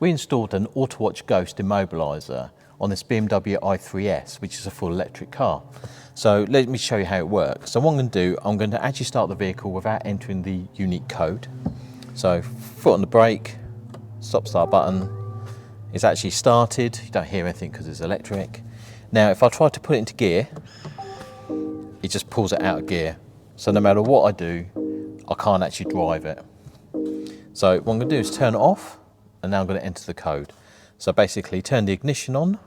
We installed an Autowatch Ghost Immobiliser on this BMW i3S, which is a full electric car. So let me show you how it works. So what I'm going to do, I'm going to actually start the vehicle without entering the unique code. So foot on the brake, stop start button, it's actually started. You don't hear anything because it's electric. Now if I try to put it into gear, it just pulls it out of gear. So no matter what I do, I can't actually drive it. So what I'm going to do is turn it off, and now I'm going to enter the code. So basically turn the ignition on,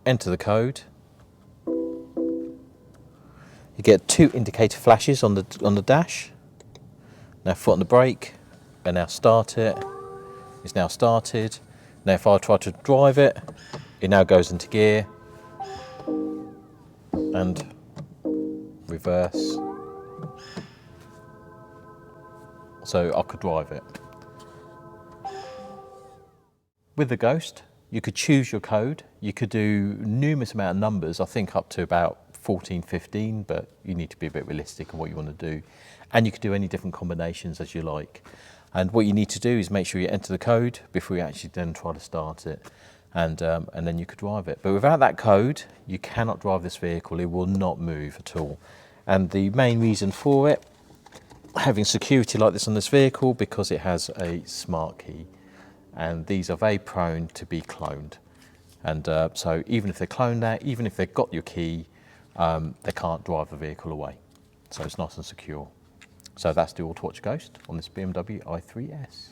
enter the code. You get 2 indicator flashes on the dash. Now foot on the brake, and now start it. It's now started. Now if I try to drive it, it now goes into gear and reverse. So I could drive it. With the Ghost, you could choose your code. You could do numerous amount of numbers, I think up to about 14, 15, but you need to be a bit realistic in what you want to do. And you could do any different combinations as you like. And what you need to do is make sure you enter the code before you actually then try to start it. And then you could drive it. But without that code, you cannot drive this vehicle. It will not move at all. And the main reason for it, having security like this on this vehicle, because it has a smart key. And these are very prone to be cloned. And so even if they're cloned out, even if they've got your key, they can't drive the vehicle away. So it's nice and secure. So that's the Autowatch Ghost on this BMW i3S.